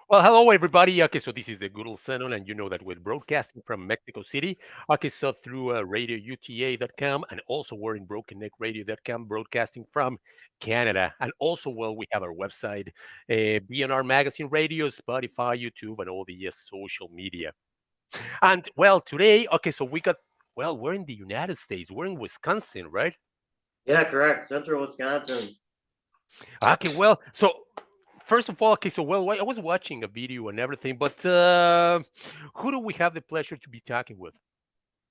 Well, hello everybody. Okay, so this is the good old Shannon, and you know that we're broadcasting from Mexico City. Okay, so through radio UTA.com, and also we're in brokenneckradio.com, broadcasting from Canada. And also, well, we have our website, B&R Magazine Radio, Spotify, YouTube, and all the social media. And well, today, okay, so well, we're in the United States. We're in Wisconsin, right? Yeah, correct. Central Wisconsin. Okay, well, so first of all, okay, so well, I was watching a video and everything, but who do we have the pleasure to be talking with?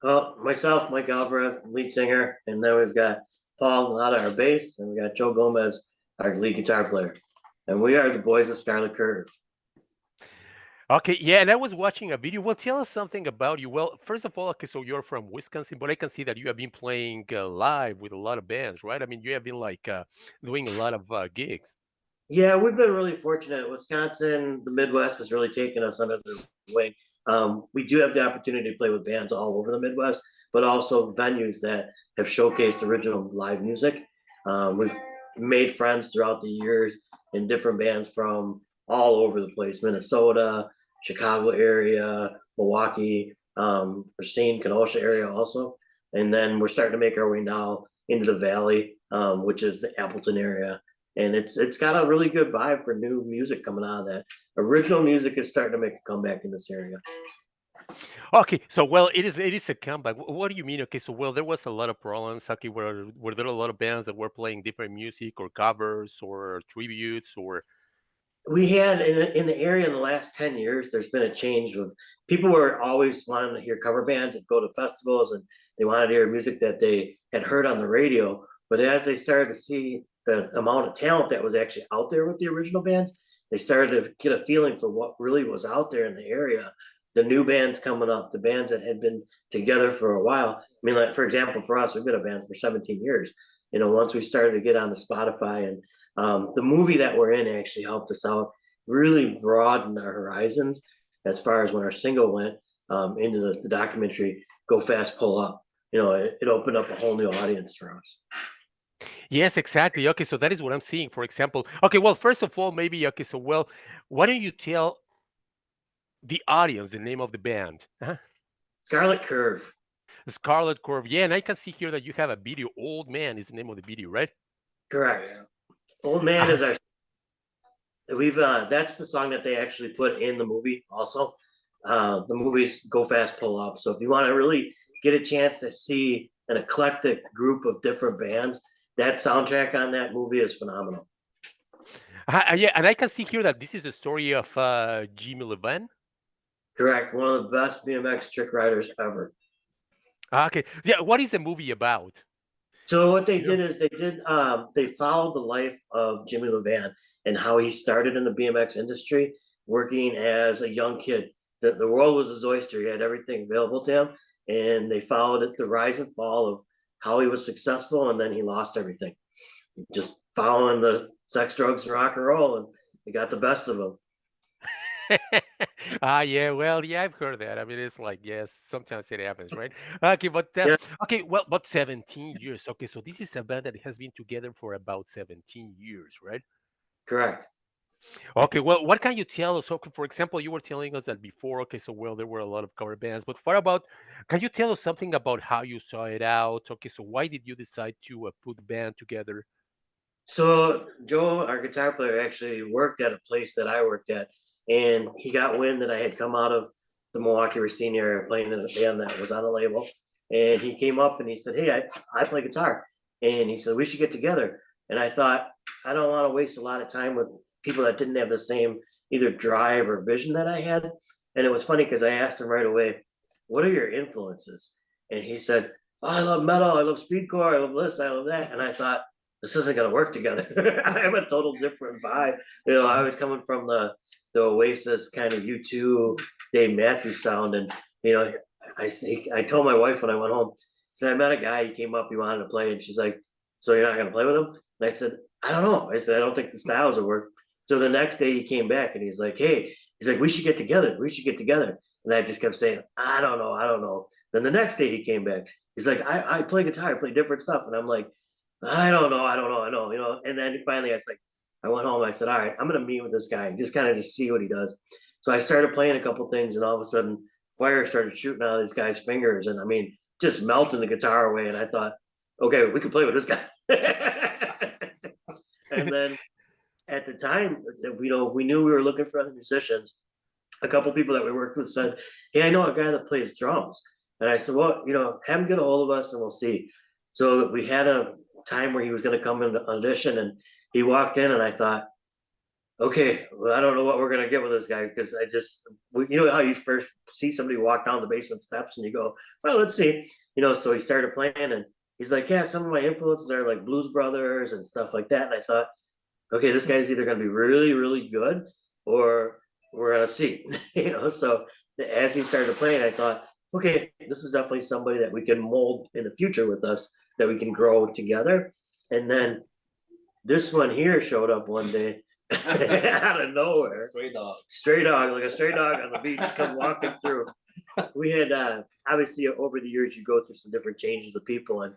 Well, myself, Mike Alvarez, lead singer, and then we've got Paul Lada, our bass, and we got Joe Gomez, our lead guitar player. And we are the boys of Scarlet Curve. Okay, yeah, and I was watching a video. Well, tell us something about you. Well, first of all, okay, so you're from Wisconsin, but I can see that you have been playing live with a lot of bands, right? I mean, you have been like doing a lot of gigs. Yeah, we've been really fortunate. Wisconsin, the Midwest has really taken us under their wing. We do have the opportunity to play with bands all over the Midwest, but also venues that have showcased original live music. We've made friends throughout the years in different bands from all over the place: Minnesota, Chicago area, Milwaukee, Racine, Kenosha area also. And then we're starting to make our way now into the Valley, which is the Appleton area, and it's got a really good vibe for new music coming out of that. Original music is starting to make a comeback in this area. Okay, so well, it is a comeback. What do you mean? Okay, so well, there was a lot of problems. Okay, were there a lot of bands that were playing different music or covers or tributes or We had in the area in the last 10 years, there's been a change of people were always wanting to hear cover bands and go to festivals, and they wanted to hear music that they had heard on the radio. But as they started to see the amount of talent that was actually out there with the original bands, they started to get a feeling for what really was out there in the area. The new bands coming up, the bands that had been together for a while. I mean, like for example, for us, we've been a band for 17 years. Once we started to get on the Spotify, and the movie that we're in actually helped us out, really broaden our horizons as far as when our single went into the documentary Go Fast, Pull Up. It opened up a whole new audience for us. Yes, exactly. Okay, so that is what I'm seeing. For example, okay, well, first of all, maybe okay, so well, why don't you tell the audience the name of the band? Scarlet Curve. Scarlet Curve. Yeah, and I can see here that you have a video. Old Man is the name of the video, right? Correct. Old Man Uh, is our we've that's the song that they actually put in the movie also. The movie's Go Fast, Pull Up. So if you want to really get a chance to see an eclectic group of different bands, that soundtrack on that movie is phenomenal. yeah, and I can see here that this is the story of Jimmy Levan. Correct. One of the best BMX trick riders ever. Okay, yeah, what is the movie about? So what they You know? did is they followed the life of Jimmy Levan and how he started in the BMX industry, working as a young kid. The world was his oyster. He had everything available to him, and they followed it, the rise and fall of how he was successful, and then he lost everything. Just following the sex, drugs, and rock and roll, and he got the best of him. Yeah, well, yeah, I've heard that. I mean, it's like, yes, sometimes it happens, right? Okay, but Yeah, okay, well, but 17 years. Okay, so this is a band that has been together for about 17 years, right? correct. Okay, well, what can you tell us? Okay, for example, you were telling us that before, okay, so well, there were a lot of cover bands, but what about, can you tell us something about how you saw it out? Okay, so why did you decide to put the band together? So Joe, our guitar player, actually worked at a place that I worked at, and he got wind that I had come out of the Milwaukee Racine area playing in a band that was on a label, and he came up and he said, "Hey, I play guitar," and he said we should get together. And I thought I don't want to waste a lot of time with people that didn't have the same either drive or vision that I had. And it was funny because I asked him right away, "What are your influences?" And he said, "Oh, I love metal, I love speedcore, I love this, I love that." And I thought, this isn't going to work together. I have a total different vibe. I was coming from the Oasis kind of U2, Dave Matthews sound, and you know, I told my wife when I went home, said I met a guy. He came up, he wanted to play, and she's like, "So you're not going to play with him?" And I said, "I don't know." I said, "I don't think the styles will work." So the next day he came back and he's like, "Hey," he's like, "We should get together. We should get together." And I just kept saying, "I don't know, I don't know." Then the next day he came back. He's like, I play guitar, I play different stuff," and I'm like, I don't know, I don't know, I know. And then finally I was like, I went home. I said, all right, I'm going to meet with this guy and just kind of just see what he does. So I started playing a couple things, and all of a sudden, fire started shooting out of this guy's fingers, and I mean, just melting the guitar away. And I thought, okay, we can play with this guy. And then at the time, we knew we were looking for other musicians. A couple people that we worked with said, "Hey, I know a guy that plays drums." And I said, "Well, have him get a hold of us and we'll see." So we had a time where he was going to come in to audition, and he walked in, and I thought, okay, well, I don't know what we're going to get with this guy, because you know how you first see somebody walk down the basement steps and you go, well, let's see. So he started playing, and he's like, yeah, some of my influences are like Blues Brothers and stuff like that. And I thought, okay, this guy's either going to be really, really good, or we're going to see. So as he started playing, I thought, okay, this is definitely somebody that we can mold in the future with us, that we can grow together. And then this one here showed up one day out of nowhere. Stray dog. Stray dog, like a stray dog on the beach, come walking through. We had obviously over the years you go through some different changes of people, and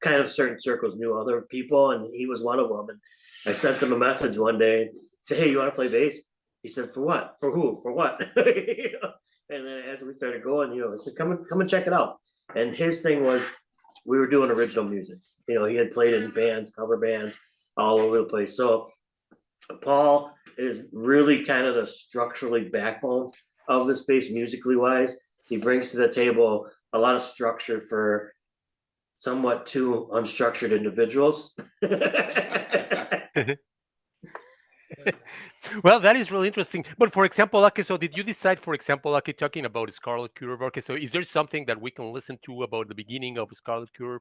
kind of certain circles knew other people, and he was one of them. And I sent him a message one day, said, "Hey, you want to play bass?" He said, "For what? For who? For what?" And then as we started going, I said, "Come and check it out." And his thing was, we were doing original music. He had played in bands, cover bands, all over the place. So Paul is really kind of the structurally backbone of the space, musically wise. He brings to the table a lot of structure for somewhat too unstructured individuals. Well, that is really interesting. But for example, okay, so did you decide, for example, okay, talking about Scarlet Curve, okay, so is there something that we can listen to about the beginning of Scarlet Curve?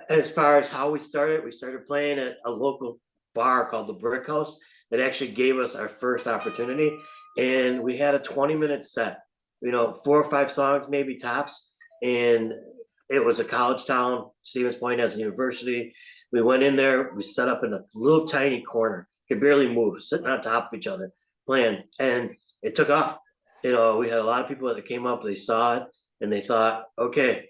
As far as how we started playing at a local bar called the Brick House that actually gave us our first opportunity. And we had a 20-minute set, 4 or 5 songs, maybe tops. And it was a college town. Stevens Point has a university. We went in there, we set up in a little tiny corner, could barely move, sitting on top of each other, playing. And it took off. We had a lot of people that came up, they saw it, and they thought, okay,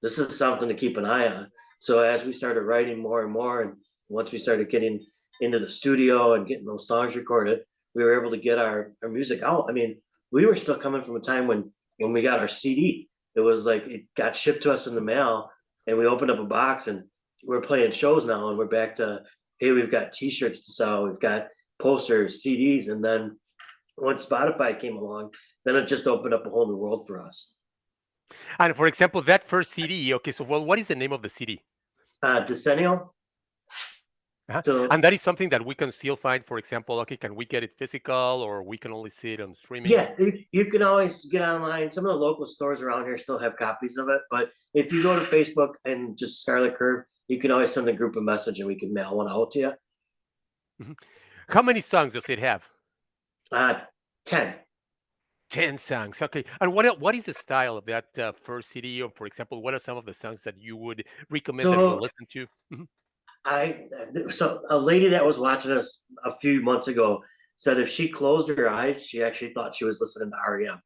this is something to keep an eye on. So as we started writing more and more, and once we started getting into the studio and getting those songs recorded, we were able to get our music out. I mean, we were still coming from a time when we got our CD. It was like it got shipped to us in the mail, and we opened up a box, and we're playing shows now, and we're back to, hey, we've got T-shirts to sell, we've got posters, CDs, and then once Spotify came along, then it just opened up a whole new world for us. And for example, that first CD, okay, so well, what is the name of the CD? Decennial. Uh-huh. So And that is something that we can still find, for example, okay, can we get it physical or we can only see it on streaming? yeah, you can always get online. Some of the local stores around here still have copies of it, but if you go to Facebook and just Scarlet Curve, you can always send a group a message and we can mail one out to you. Mhm. How many songs does it have? 10. 10 songs. Okay. And what is the style of that first CD? Or for example, what are some of the songs that you would recommend that we So listen to? Mhm. I so a lady that was watching us a few months ago said if she closed her eyes, she actually thought she was listening to REM,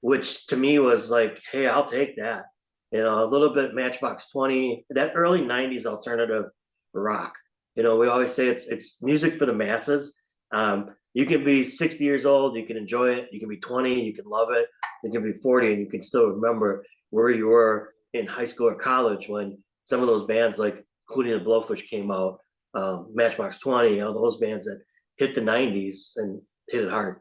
which to me was like, hey, I'll take that. A little bit Matchbox 20, that early 90s alternative rock. We always say it's music for the masses. You can be 60 years old, you can enjoy it. You can be 20, you can love it. You can be 40, and you can still remember where you were in high school or college when some of those bands like Hootie and the Blowfish came out, Matchbox 20, those bands that hit the 90s and hit it hard.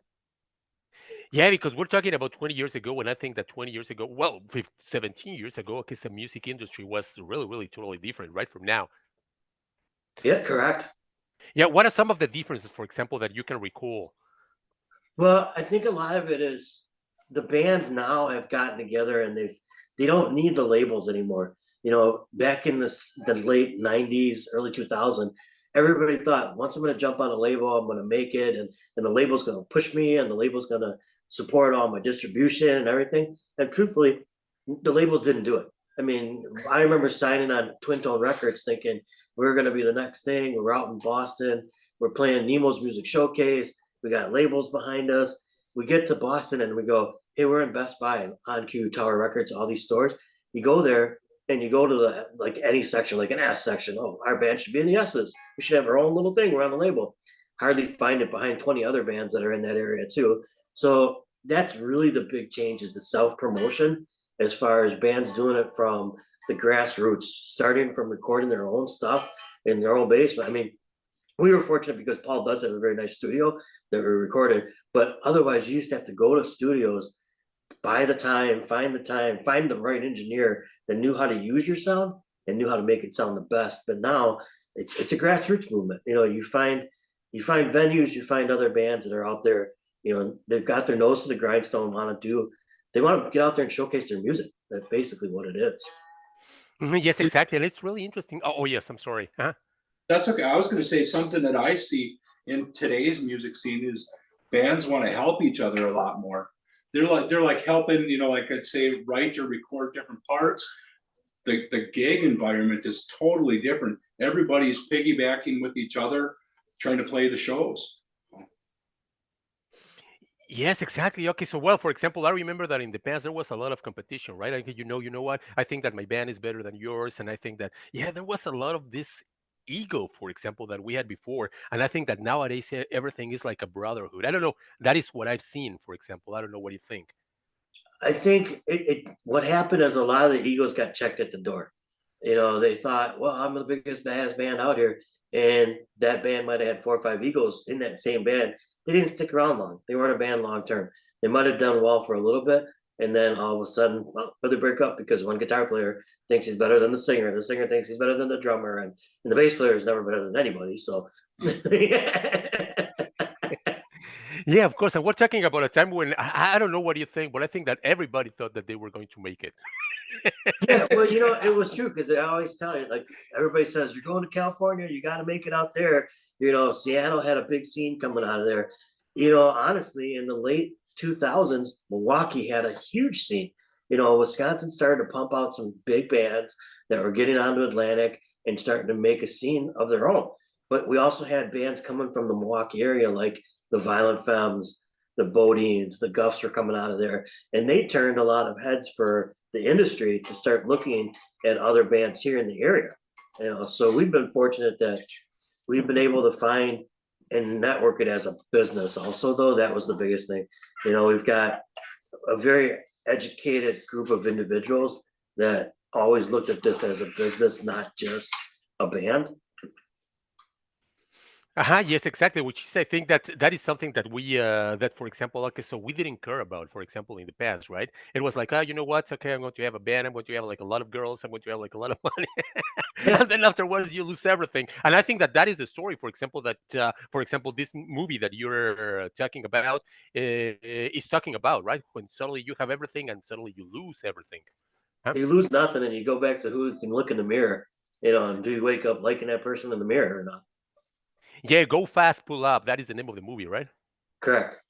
Yeah, because we're talking about 20 years ago, and I think that 20 years ago, well, 15, 17 years ago, okay, the music industry was really, really totally different, right, from now. Yeah, correct. Yeah, what are some of the differences, for example, that you can recall? Well, I think a lot of it is the bands now have gotten together and they don't need the labels anymore. Back in the late 90s, early 2000, everybody thought once I'm going to jump on a label, I'm going to make it, and the label's going to push me, and the label's going to support all my distribution and everything. And truthfully, the labels didn't do it. I mean, I remember signing on Twin Tone Records thinking we're going to be the next thing. We're out in Boston. We're playing Nemo's Music Showcase. We got labels behind us. We get to Boston and we go, hey, we're in Best Buy and On Cue, Tower Records, all these stores. You go there, and you go to the like any section, like an S section. Oh, our band should be in the S's. We should have our own little thing. We're on the label. Hardly find it behind 20 other bands that are in that area too. So that's really the big change is the self promotion as far as bands doing it from the grassroots, starting from recording their own stuff in their own basement. I mean, we were fortunate because Paul does have a very nice studio that we recorded, but otherwise you used to have to go to studios, buy the time, find the right engineer that knew how to use your sound and knew how to make it sound the best. But now it's a grassroots movement. You know, you find venues, you find other bands that are out there. You know, they've got their nose to the grindstone, they want to get out there and showcase their music. That's basically what it is. Mhm, yes, exactly, and it's really interesting. Oh, yes, I'm sorry. That's okay. I was going to say something that I see in today's music scene is bands want to help each other a lot more. They're like helping, like let's say write or record different parts. The gig environment is totally different. Everybody's piggybacking with each other, trying to play the shows. Yes, exactly. Okay, so well, for example, I remember that in the past there was a lot of competition, right? You know what? I think that my band is better than yours, and I think that yeah, there was a lot of this ego, for example, that we had before, and I think that nowadays everything is like a brotherhood. I don't know. That is what I've seen, for example. I don't know what you think. I think what happened is a lot of the egos got checked at the door. You know, they thought, well, I'm the biggest baddest band out here, and that band might have had 4 or 5 egos in that same band. They didn't stick around long. They weren't a band long term. They might have done well for a little bit, and then all of a sudden, well, they break up because one guitar player thinks he's better than the singer thinks he's better than the drummer, and the bass player is never better than anybody. So, yeah, Yeah, of course. And we're talking about a time when I don't know what you think, but I think that everybody thought that they were going to make it. well, it was true because they always tell you, like everybody says, you're going to California, you got to make it out there. Seattle had a big scene coming out of there. Honestly, in the late 2000s, Milwaukee had a huge scene. Wisconsin started to pump out some big bands that were getting onto Atlantic and starting to make a scene of their own. But we also had bands coming from the Milwaukee area, like the Violent Femmes, the Bodines, the Guffs were coming out of there, and they turned a lot of heads for the industry to start looking at other bands here in the area. So we've been fortunate that we've been able to find and network it as a business also, though that was the biggest thing. We've got a very educated group of individuals that always looked at this as a business, not just a band. Yes, exactly. Which is, I think that that is something that that, for example, okay, so we didn't care about, for example, in the past, right? It was like, you know what? Okay, I'm going to have a band. I'm going to have like a lot of girls. I'm going to have like a lot of money. Yeah, And then afterwards, you lose everything. And I think that that is the story, for example, for example, this movie that you're talking about is talking about, right? When suddenly you have everything and suddenly you lose everything. Huh? you lose nothing and you go back to who can look in the mirror, and do you wake up liking that person in the mirror or not? Yeah, Go Fast, Pull Up. That is the name of the movie, right? Correct.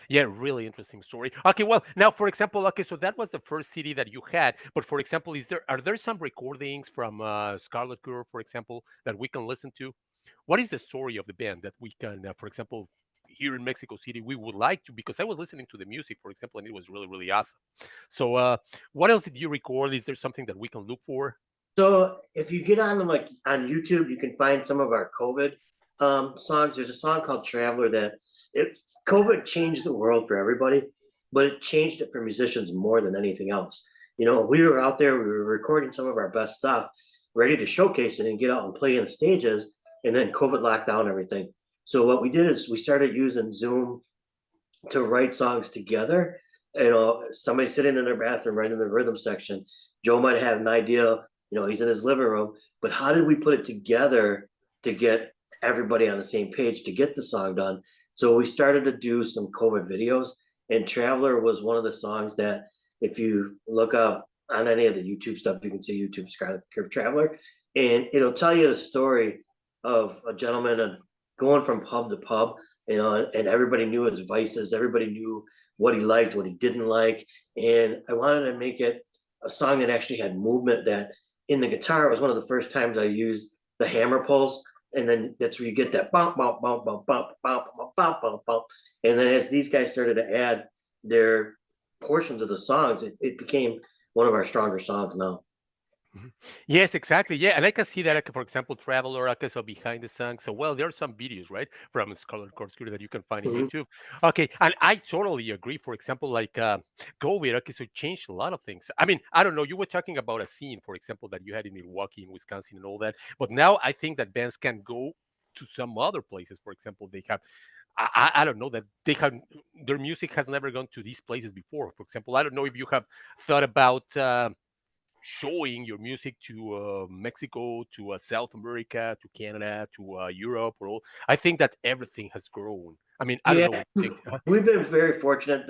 Yeah, really interesting story. Okay, well, now for example, okay, so that was the first CD that you had, but for example, are there some recordings from Scarlet Curve, for example, that we can listen to? What is the story of the band that we can, for example, here in Mexico City, we would like to, because I was listening to the music, for example, and it was really, really awesome. So, what else did you record? Is there something that we can look for? So if you get on like on YouTube, you can find some of our COVID songs. There's a song called Traveler that it COVID changed the world for everybody, but it changed it for musicians more than anything else. We were out there, we were recording some of our best stuff, ready to showcase it and get out and play in the stages, and then COVID locked down everything. So what we did is we started using Zoom to write songs together. Somebody sitting in their bathroom writing the rhythm section. Joe might have an idea, he's in his living room, but how did we put it together to get everybody on the same page to get the song done? So we started to do some COVID videos, and Traveler was one of the songs that if you look up on any of the YouTube stuff, you can see YouTube Scarlet Curve Traveler, and it'll tell you the story of a gentleman and going from pub to pub, and everybody knew his vices, everybody knew what he liked, what he didn't like, and I wanted to make it a song that actually had movement. That in the guitar, it was one of the first times I used the hammer pulse, and then that's where you get that bump, bump, bump, bump, bump, bump, bump, bump, bump, bump. And then as these guys started to add their portions of the songs, it became one of our stronger songs now. Mhm. Yes, exactly. Yeah, and I can see that, like, for example, Traveler, okay, so behind the song. So, well, there are some videos, right, from Scarlet Curve that you can find in Mhm. YouTube. Okay, and I totally agree. For example, like COVID, okay, so it changed a lot of things. I mean, I don't know. You were talking about a scene, for example, that you had in Milwaukee, in Wisconsin, and all that. But now I think that bands can go to some other places. For example, they have I don't know that they have their music has never gone to these places before. For example, I don't know if you have thought about showing your music to Mexico, to South America, to Canada, to Europe, or all. I think that everything has grown. I mean, I don't Yeah, know what you think. we've been very fortunate.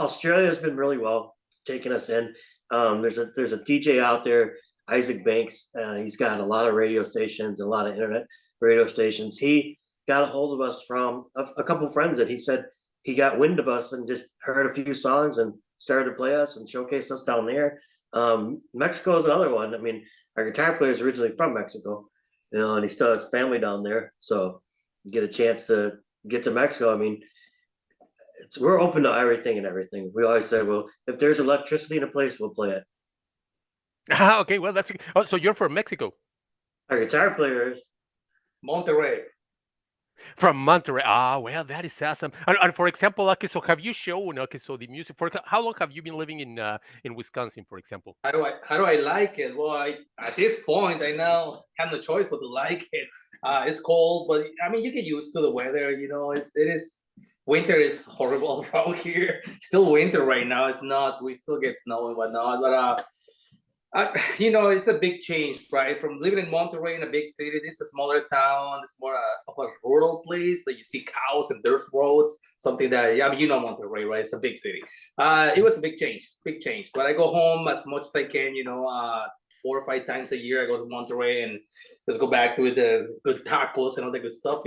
Australia has been really well taking us in. There's a DJ out there, Isaac Banks. He's got a lot of radio stations, a lot of internet radio stations. He got a hold of us from a couple friends that he said he got wind of us and just heard a few songs and started to play us and showcase us down there. Mexico is another one. I mean, our guitar player is originally from Mexico, and he still has family down there. So you get a chance to get to Mexico. I mean, we're open to everything and everything. We always say, well, if there's electricity in a place, we'll play it. Okay, well, that's oh, so you're from Mexico, Our guitar players, Monterrey. from Monterrey. Ah, well, that is awesome. And for example, okay, so have you shown okay, so the music for how long have you been living in Wisconsin, for example? How do I like it? Well, at this point I now have no choice but to like it. It's cold, but I mean you get used to the weather. It is winter is horrible around here. Still winter right now. It's not. We still get snow and whatnot, but it's a big change, right? From living in Monterrey in a big city, this is a smaller town. It's more of a rural place that you see cows and dirt roads. Something that, yeah, I mean, Monterrey, right? It's a big city. It was a big change. But I go home as much as I can. 4 or 5 times a year. I go to Monterrey and just go back to the good tacos and all the good stuff.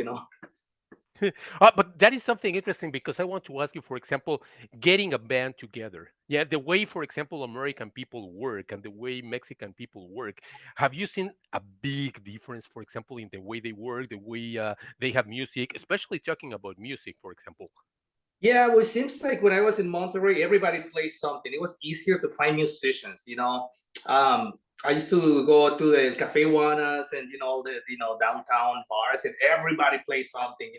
But that is something interesting because I want to ask you, for example, getting a band together. Yeah, the way, for example, American people work and the way Mexican people work. Have you seen a big difference, for example, in the way they work, the way they have music, especially talking about music, for example? Yeah, well, it seems like when I was in Monterrey, everybody plays something. It was easier to find musicians. Um, I used to go to the Cafe Juanas and the downtown bars, and everybody plays something.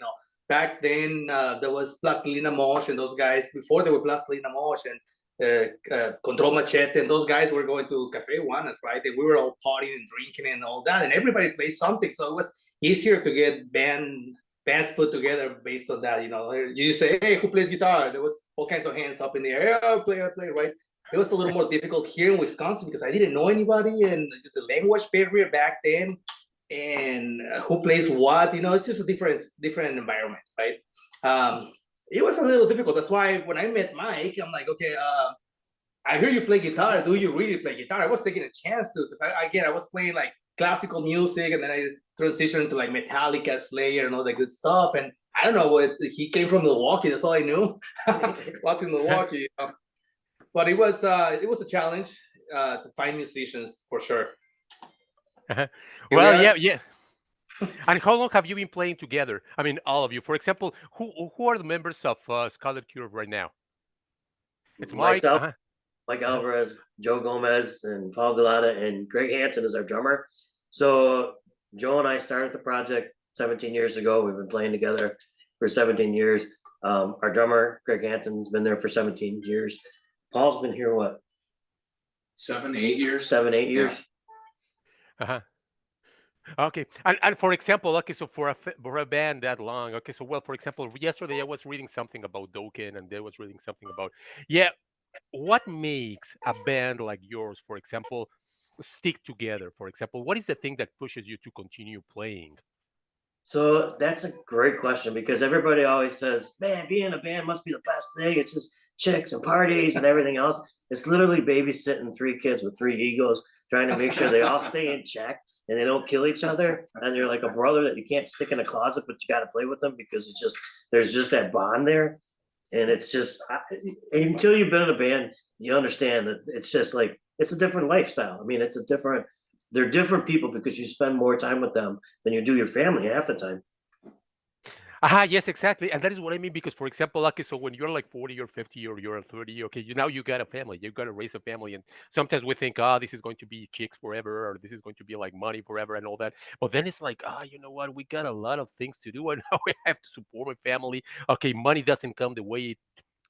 Back then there was Plastilina Mosh and those guys. Before there were Plastilina Mosh and Control Machete, and those guys were going to Cafe Juanas, right? And we were all partying and drinking and all that, and everybody plays something. So it was easier to get bands put together based on that. You say, hey, who plays guitar? There was all kinds of hands up in the air. Oh, I play, right? It was a little more difficult here in Wisconsin because I didn't know anybody and just the language barrier back then and who plays what. It's just a different environment, right? It was a little difficult. That's why when I met Mike, I'm like, okay, I hear you play guitar. Do you really play guitar? I was taking a chance to, because I was playing like classical music, and then I transitioned to like Metallica, Slayer, and all that good stuff. And I don't know what he came from Milwaukee. That's all I knew. Lots in Milwaukee, but it was a challenge to find musicians for sure. Here we Well, yeah, are. yeah. And how long have you been playing together? I mean, all of you. For example, who are the members of Scarlet Curve right now? It's Mike. myself, Uh-huh, Mike uh-huh. Alvarez, Joe Gomez, and Paul Galata, and Greg Hansen is our drummer. So Joe and I started the project 17 years ago. We've been playing together for 17 years. Our drummer, Greg Hansen's been there for 17 years. Paul's been here, what, 7, 8 years. 7, 8 years? Uh-huh. Okay, and for example, okay, so for a band that long, okay, so well, for example, yesterday I was reading something about Dokken, and they was reading something about, yeah, what makes a band like yours, for example, stick together? For example, what is the thing that pushes you to continue playing? So that's a great question because everybody always says, man, being in a band must be the best thing. It's just chicks and parties and everything else. It's literally babysitting 3 kids with 3 egos, trying to make sure they all stay in check and they don't kill each other. And you're like a brother that you can't stick in a closet, but you got to play with them because there's just that bond there. And it's just, until you've been in a band, you understand that it's just like, it's a different lifestyle. I mean, they're different people because you spend more time with them than you do your family half the time. Aha, yes, exactly. And that is what I mean because, for example, okay, so when you're like 40 or 50 or you're 30, okay, now you got a family, you got to raise a family. And sometimes we think, ah, this is going to be chicks forever or this is going to be like money forever and all that. But then it's like, ah, you know what? We got a lot of things to do and now I have to support my family. Okay, money doesn't come the way it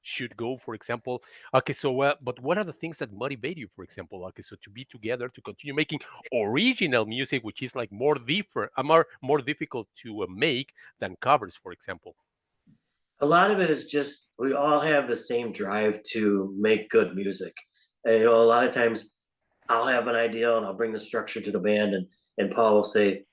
should go, for example. Okay, so, but what are the things that motivate you, for example? Okay, so to be together, to continue making original music, which is like more different, more difficult to make than covers, for example. A lot of it is just we all have the same drive to make good music. And a lot of times I'll have an idea and I'll bring the structure to the band, and Paul will say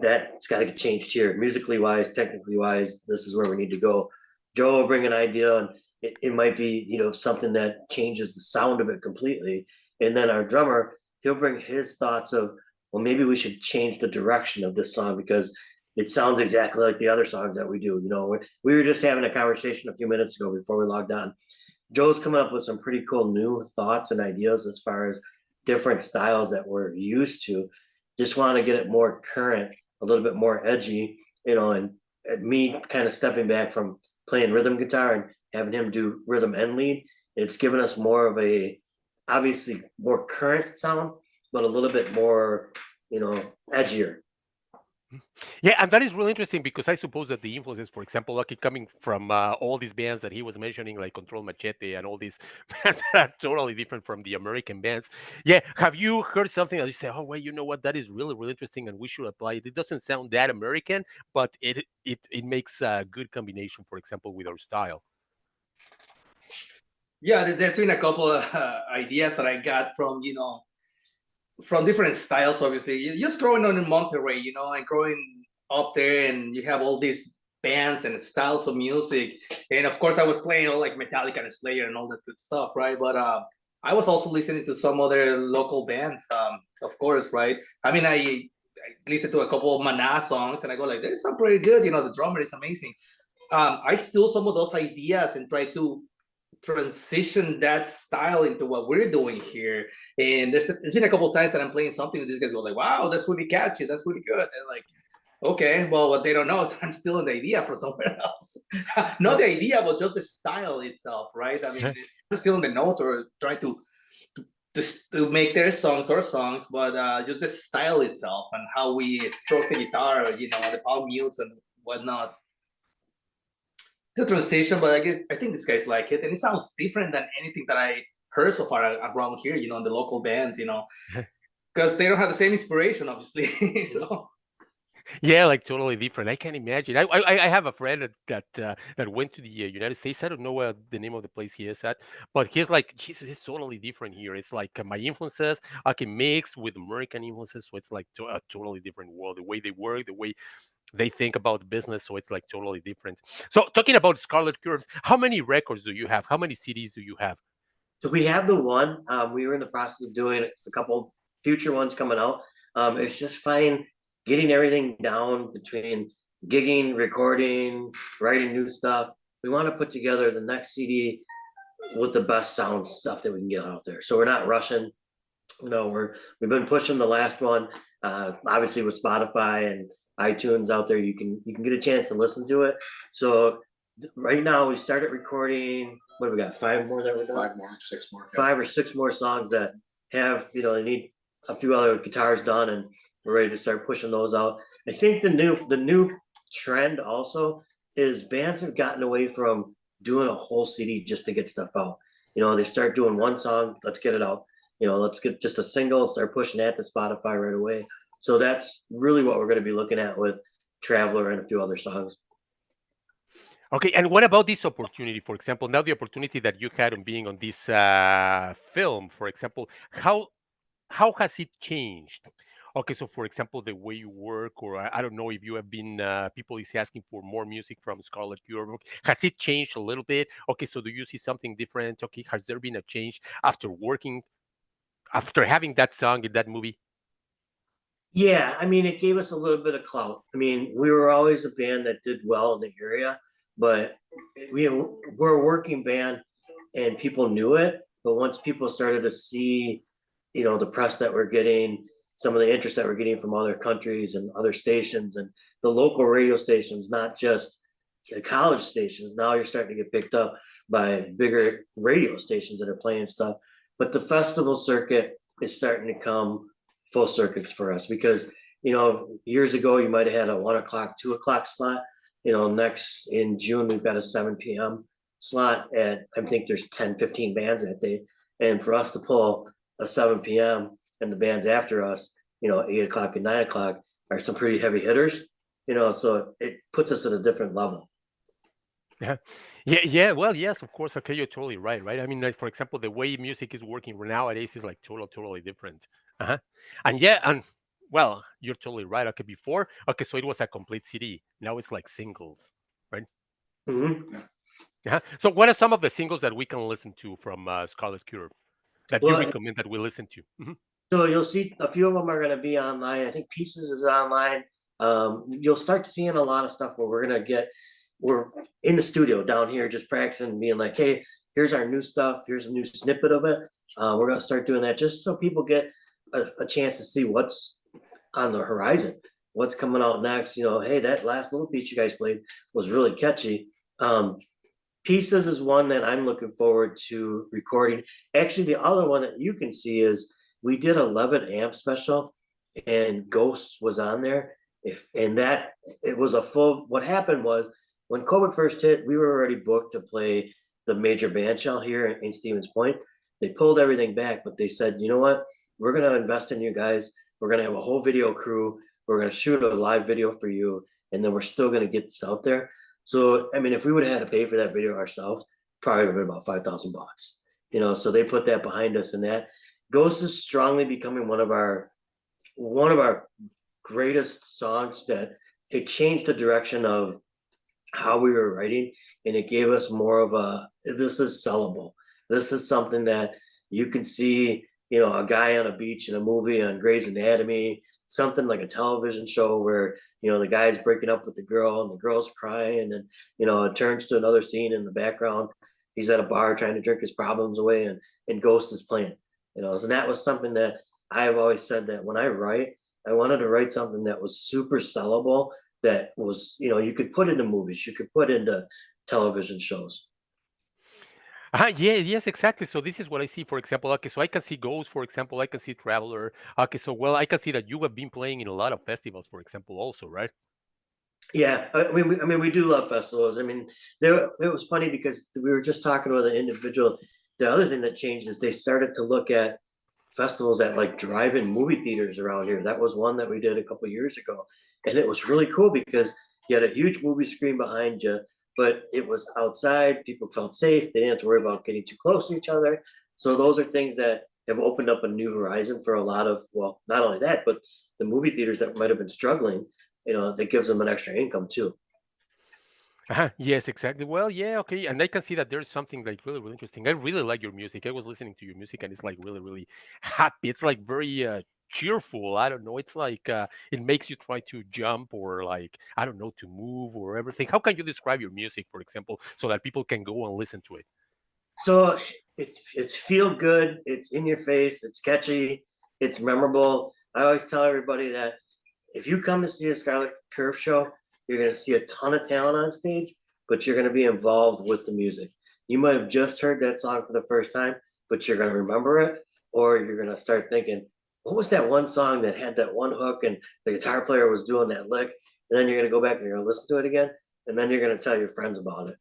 that's got to get changed here, musically wise, technically wise. This is where we need to go. Joe will bring an idea, and it might be something that changes the sound of it completely. And then our drummer, he'll bring his thoughts of, well, maybe we should change the direction of this song because it sounds exactly like the other songs that we do. We were just having a conversation a few minutes ago before we logged on. Joe's coming up with some pretty cool new thoughts and ideas as far as different styles that we're used to. Just want to get it more current, a little bit more edgy, and me kind of stepping back from playing rhythm guitar and having him do rhythm and lead. It's given us more of a, obviously more current sound, but a little bit more, edgier. Yeah, and that is really interesting because I suppose that the influences, for example, like coming from all these bands that he was mentioning, like Control Machete and all these bands that are totally different from the American bands. Yeah, have you heard something that you say, oh, wait, you know what? That is really, really interesting and we should apply it. It doesn't sound that American, but it makes a good combination, for example, with our style. Yeah, there's been a couple of ideas that I got from from different styles. Obviously, just growing on in Monterrey, and growing up there, and you have all these bands and styles of music. And of course, I was playing all like Metallica and Slayer and all that good stuff, right? But I was also listening to some other local bands, of course, right? I mean, I listened to a couple of Mana songs, and I go like, "They sound pretty good." The drummer is amazing. I steal some of those ideas and try to transition that style into what we're doing here. And there's been a couple of times that I'm playing something and these guys go like, wow, that's really catchy, that's really good. And like, okay, well, what they don't know is I'm stealing the idea from somewhere else. Not the idea, but just the style itself, right? I mean, it's stealing the notes or trying to make their songs or songs, but just the style itself and how we stroke the guitar, the palm mutes and whatnot, the transition. But I think these guys like it, and it sounds different than anything that I heard so far around here. In the local bands, because they don't have the same inspiration, obviously. So Yeah, like totally different. I can imagine. I have a friend that went to the United States. I don't know the name of the place he is at, but he's like he's totally different here. It's like my influences I can mix with American influences, so it's like a totally different world. The way they work, the way they think about business, so it's like totally different. So talking about Scarlet Curves, how many records do you have? How many CDs do you have? So we have the one. We were in the process of doing a couple future ones coming out. It's just finding, getting everything down between gigging, recording, writing new stuff. We want to put together the next CD with the best sound stuff that we can get out there. So we're not rushing. We've been pushing the last one. Obviously with Spotify and iTunes out there, you can get a chance to listen to it. So right now we started recording. What do we got? Five more that we're done. Five more, six more. 5 or 6 more songs that have they need a few other guitars done, and we're ready to start pushing those out. I think the new trend also is bands have gotten away from doing a whole CD just to get stuff out. They start doing one song, let's get it out. Let's get just a single and start pushing that to Spotify right away. So that's really what we're going to be looking at with Traveler and a few other songs. Okay, and what about this opportunity? For example, now the opportunity that you had on being on this film, for example, how has it changed? Okay, so for example, the way you work, or I don't know if you have been, people is asking for more music from Scarlet Curve. Has it changed a little bit? Okay, so do you see something different? Okay, has there been a change after working, after having that song in that movie? Yeah, I mean, it gave us a little bit of clout. I mean, we were always a band that did well in the area, but we're a working band and people knew it. But once people started to see, the press that we're getting, some of the interest that we're getting from other countries and other stations and the local radio stations, not just college stations. Now you're starting to get picked up by bigger radio stations that are playing stuff. But the festival circuit is starting to come full circuits for us because, years ago you might have had a 1 o'clock, 2 o'clock slot. Next in June, we've got a 7 p.m. slot at, I think there's 10, 15 bands that day. And for us to pull a 7 p.m. and the bands after us, 8 o'clock and 9 o'clock are some pretty heavy hitters, so it puts us at a different level. Yeah. Yeah. Well, yes, of course. Okay, you're totally right. Right. I mean, like, for example, the way music is working nowadays is like totally different. Uh-huh. And yeah, and well, you're totally right. Okay, before, okay, so it was a complete CD. Now it's like singles, right? Mm-hmm. Yeah. So, what are some of the singles that we can listen to from Scarlet Curve that you Well, recommend that we listen to? so you'll see a few of them are going to be online. I think Pieces is online. You'll start seeing a lot of stuff where we're in the studio down here just practicing, being like, hey, here's our new stuff. Here's a new snippet of it. We're going to start doing that just so people get a chance to see what's on the horizon, what's coming out next. Hey, that last little piece you guys played was really catchy. Pieces is one that I'm looking forward to recording. Actually, the other one that you can see is we did 11 amp special and Ghost was on there. It was a full, what happened was when COVID first hit, we were already booked to play the major band shell here in Stevens Point. They pulled everything back, but they said, you know what? We're going to invest in you guys. We're going to have a whole video crew. We're going to shoot a live video for you. And then we're still going to get this out there. So, I mean, if we would have had to pay for that video ourselves, probably would have been about $5,000, so they put that behind us, and that Ghost is strongly becoming one of our greatest songs, that it changed the direction of how we were writing, and it gave us more of this is sellable. This is something that you can see, a guy on a beach in a movie on Grey's Anatomy, something like a television show where, the guy's breaking up with the girl and the girl's crying, and, it turns to another scene in the background. He's at a bar trying to drink his problems away, and Ghost is playing, so that was something that I've always said that when I write, I wanted to write something that was super sellable, that was, you could put into movies, you could put into television shows. Yeah, yes, exactly. So this is what I see, for example. Okay, so I can see Ghost, for example. I can see Traveler. Okay, so well, I can see that you have been playing in a lot of festivals, for example, also, right? Yeah, we do love festivals. I mean, it was funny because we were just talking with an individual. The other thing that changed is they started to look at festivals at like drive-in movie theaters around here. That was one that we did a couple of years ago, and it was really cool because you had a huge movie screen behind you, but it was outside. People felt safe. They didn't have to worry about getting too close to each other. So those are things that have opened up a new horizon for a lot of, well, not only that, but the movie theaters that might have been struggling, that gives them an extra income too. Yes, exactly. Well, yeah, okay. And I can see that there's something like really interesting. I really like your music. I was listening to your music and it's like really happy. It's like very cheerful. I don't know. It's like it makes you try to jump or like, I don't know, to move or everything. How can you describe your music, for example, so that people can go and listen to it? So it's feel good. It's in your face. It's catchy. It's memorable. I always tell everybody that if you come to see a Scarlet Curve show, you're going to see a ton of talent on stage, but you're going to be involved with the music. You might have just heard that song for the first time, but you're going to remember it, or you're going to start thinking, what was that one song that had that one hook and the guitar player was doing that lick? And then you're going to go back and you're going to listen to it again, and then you're going to tell your friends about it.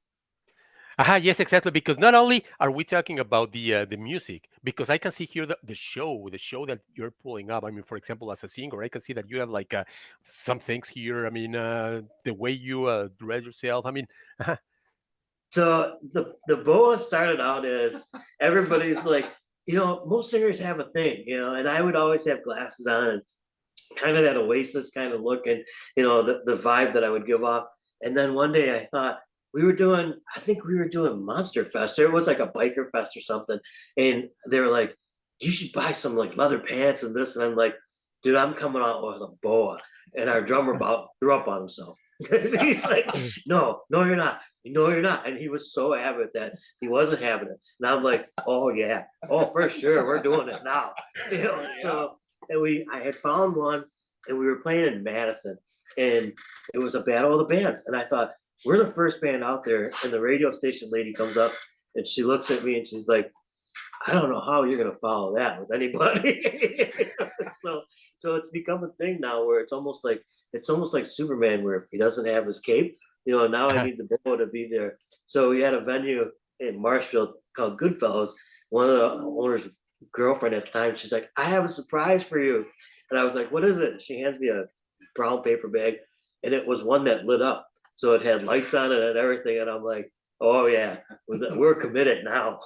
Yes, exactly. Because not only are we talking about the music, because I can see here the show that you're pulling up. I mean, for example, as a singer, I can see that you have like some things here. I mean, the way you dress yourself. I mean, So the boa started out as everybody's like, most singers have a thing, and I would always have glasses on and kind of that Oasis kind of look, and the vibe that I would give off. And then one day I thought I think we were doing Monster Fest, or it was like a biker fest or something, and they were like, you should buy some like leather pants and this, and I'm like, dude, I'm coming out with a boa, and our drummer about threw up on himself. He's like, no, you're not. No, you're not. And he was so adamant that he wasn't having it. And I'm like, oh yeah, oh for sure, we're doing it now. So and I had found one, and we were playing in Madison, and it was a battle of the bands, and I thought, we're the first band out there, and the radio station lady comes up, and she looks at me, and she's like, I don't know how you're gonna follow that with anybody. So it's become a thing now where it's almost like Superman, where if he doesn't have his cape, now I need the bow to be there. So we had a venue in Marshfield called Goodfellas. One of the owner's girlfriend at the time, she's like, I have a surprise for you. And I was like, what is it? She hands me a brown paper bag, and it was one that lit up. So it had lights on it and everything. And I'm like, oh yeah, we're committed now.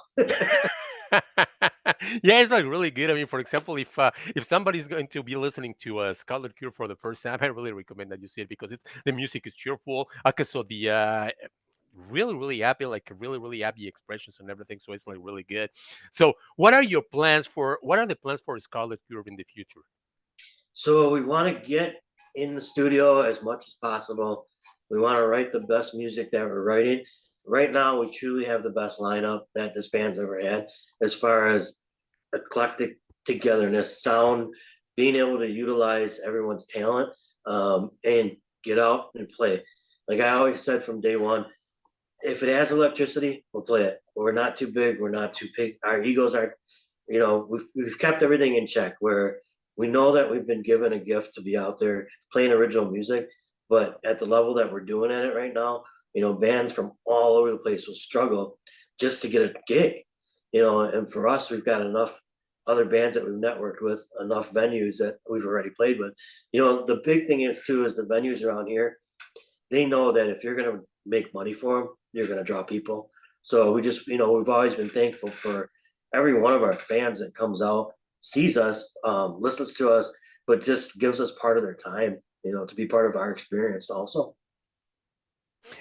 Yeah, it's like really good. I mean, for example, if somebody's going to be listening to Scarlet Cure for the first time, I really recommend that you see it because the music is cheerful. Okay, so the really happy, like really happy expressions and everything. So it's like really good. So what are the plans for Scarlet Cure in the future? So we want to get in the studio as much as possible. We want to write the best music that we're writing. Right now, we truly have the best lineup that this band's ever had, as far as eclectic togetherness, sound, being able to utilize everyone's talent, and get out and play. Like I always said from day one, if it has electricity, we'll play it. We're not too big. We're not too big. Our egos aren't, we've kept everything in check, where we know that we've been given a gift to be out there playing original music, but at the level that we're doing at it right now, bands from all over the place will struggle just to get a gig, and for us, we've got enough other bands that we've networked with, enough venues that we've already played with. The big thing is too, is the venues around here, they know that if you're going to make money for them, you're going to draw people. So we just, we've always been thankful for every one of our fans that comes out, sees us, listens to us, but just gives us part of their time, to be part of our experience also.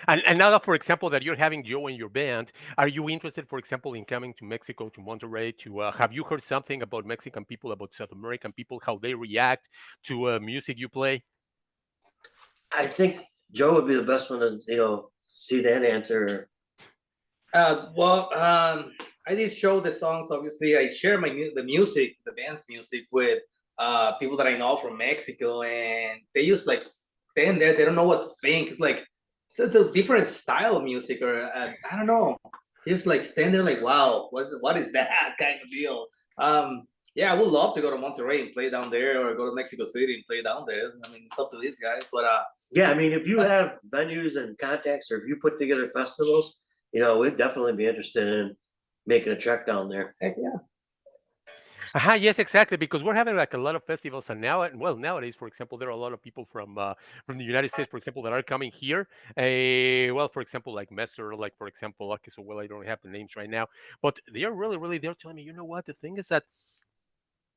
And now that, for example, that you're having Joe in your band, are you interested, for example, in coming to Mexico, to Monterrey? Have you heard something about Mexican people, about South American people, how they react to music you play? I think Joe would be the best one to, see that answer. I did show the songs. Obviously, I share the music, the band's music, with people that I know from Mexico, and they just like stand there. They don't know what to think. It's like it's a different style of music, or I don't know. Just like stand there, like, wow, what is that kind of deal? Yeah, I would love to go to Monterrey and play down there, or go to Mexico City and play down there. I mean, it's up to these guys, but yeah, I mean, if you have venues and contacts, or if you put together festivals, we'd definitely be interested in making a trek down there. heck yeah. Yes, exactly. Because we're having like a lot of festivals, and nowadays, for example, there are a lot of people from the United States, for example, that are coming here. For example, like Messer, like for example, okay, so I don't have the names right now, but they are really they're telling me, you know what? The thing is that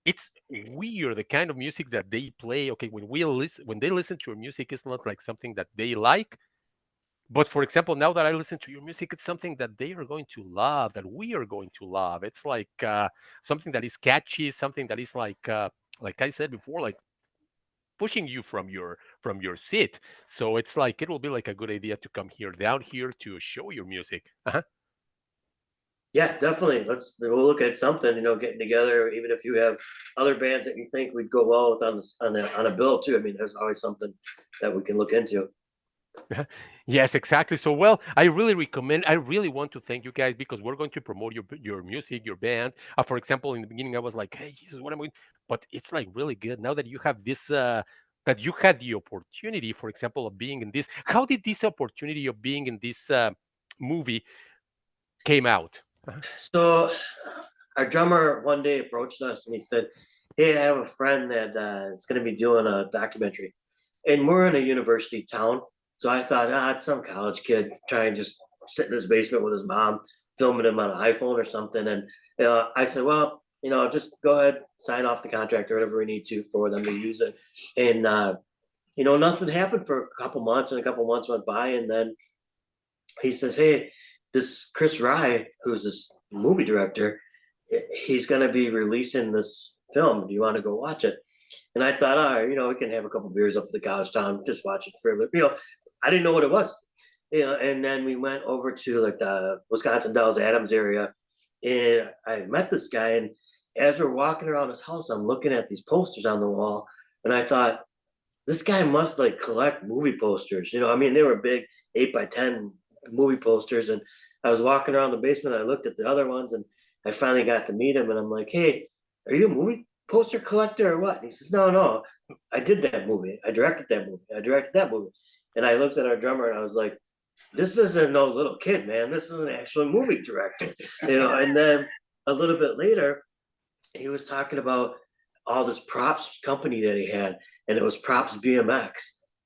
it's weird the kind of music that they play. Okay, when they listen to your music, it's not like something that they like. But for example, now that I listen to your music, it's something that they are going to love, that we are going to love. It's like something that is catchy, something that is like I said before, like pushing you from your seat. So it's like it will be like a good idea to come down here to show your music. Uh-huh. Yeah, definitely. We'll look at something, getting together. Even if you have other bands that you think we'd go well with on a bill too. I mean, there's always something that we can look into. Yes, exactly. So, I really want to thank you guys because we're going to promote your music, your band. For example, in the beginning, I was like, "Hey, Jesus, what am I?" But it's like really good now that you have this, that you had the opportunity, for example, of being in this. How did this opportunity of being in this movie came out? Uh-huh. So our drummer one day approached us and he said, hey, I have a friend that is going to be doing a documentary. And we're in a university town. So I thought, it's some college kid trying to just sit in his basement with his mom, filming him on an iPhone or something. And I said, well, just go ahead, sign off the contract or whatever we need to for them to use it. And, nothing happened for a couple months, and a couple months went by. And then he says, hey, this Chris Rye, who's this movie director, he's going to be releasing this film. Do you want to go watch it? And I thought, all right, we can have a couple beers up at the college town, just watch it for a bit. I didn't know what it was. And then we went over to like the Wisconsin Dells Adams area, and I met this guy, as we're walking around his house, I'm looking at these posters on the wall, and I thought, this guy must like collect movie posters. You know, I mean, they were big 8x10 movie posters. And I was walking around the basement. I looked at the other ones, and I finally got to meet him. And I'm like, hey, are you a movie poster collector or what? And he says, no, no, I did that movie. I directed that movie. I directed that movie. And I looked at our drummer, and I was like, this isn't no little kid, man. This is an actual movie director, you know. And then a little bit later, he was talking about all this props company that he had, and it was Props BMX.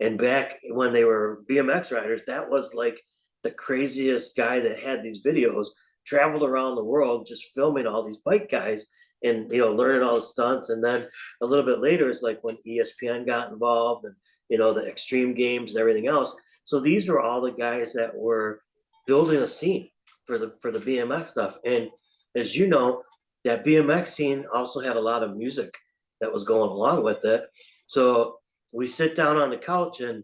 And back when they were BMX riders, that was like the craziest guy that had these videos, traveled around the world just filming all these bike guys and, you know, learning all the stunts. And then a little bit later is like when ESPN got involved, and, you know, the extreme games and everything else. So these were all the guys that were building a scene for the BMX stuff. And as you know, that BMX scene also had a lot of music that was going along with it. So we sit down on the couch, and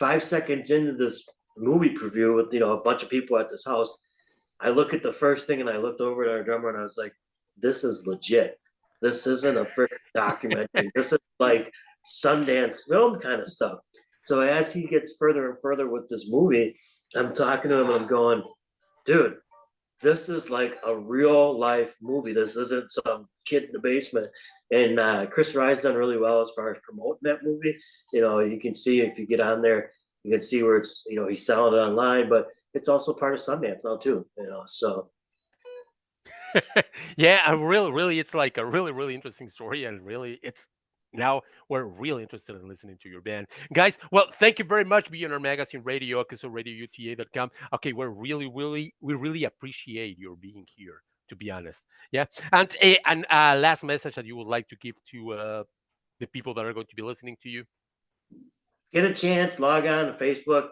5 seconds into this movie preview with, you know, a bunch of people at this house, I look at the first thing, and I looked over at our drummer, and I was like, this is legit. This isn't a freaking documentary. This is like Sundance film kind of stuff. So as he gets further and further with this movie, I'm talking to him, and I'm going, dude, this is like a real life movie. This isn't some kid in the basement. And Chris Rye's done really well as far as promoting that movie. You know, you can see if you get on there, you can see where it's, you know, he's selling it online, but it's also part of Sundance now too, you know. So Yeah, I really, it's like a really interesting story, and really, it's now we're really interested in listening to your band, guys. Well, thank you very much, B&R Magazine Radio, okay, so RadioUTA.com. Okay, we really appreciate your being here. To be honest, yeah, and last message that you would like to give to the people that are going to be listening to you. get a chance, log on to Facebook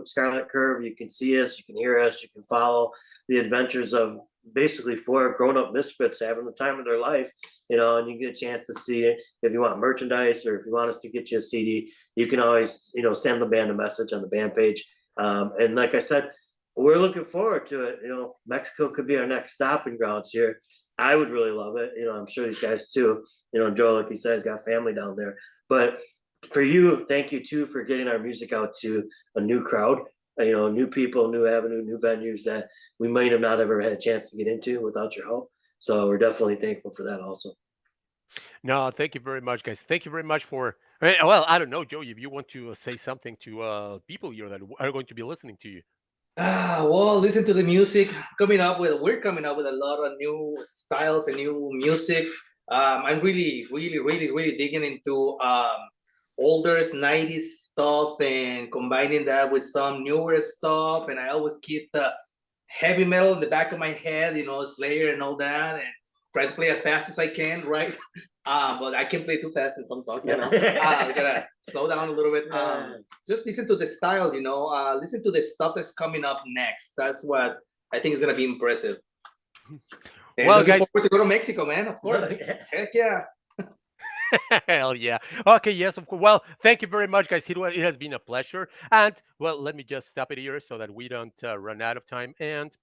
Scarlet Curve. You can see us, you can hear us, you can follow the adventures of basically four grown-up misfits having the time of their life, you know. And you get a chance to see it. If you want merchandise, or if you want us to get you a CD, you can always, you know, send the band a message on the band page. And like I said, we're looking forward to it. You know, Mexico could be our next stopping grounds here. I would really love it. You know, I'm sure these guys too. You know, Joe, like you said, has got family down there. But for you, thank you too for getting our music out to a new crowd, you know, new people, new avenue, new venues that we might have not ever had a chance to get into without your help. So we're definitely thankful for that also. No, thank you very much, guys. Thank you very much for. Well, I don't know, Joe, if you want to say something to people here that are going to be listening to you. Well, listen to the music. We're coming up with a lot of new styles and new music. I'm really digging into older 90s stuff and combining that with some newer stuff. And I always keep the heavy metal in the back of my head, you know, Slayer and all that, and try to play as fast as I can, right? But I can play too fast in some songs, you know. I gotta slow down a little bit. Just listen to the style, you know. Listen to the stuff that's coming up next. That's what I think is gonna be impressive. And Well, looking guys, forward to go to Mexico, man. Of course. Heck yeah. hell yeah. Okay, yes, of course. Well, thank you very much, guys. It has been a pleasure. And well, let me just stop it here so that we don't run out of time. And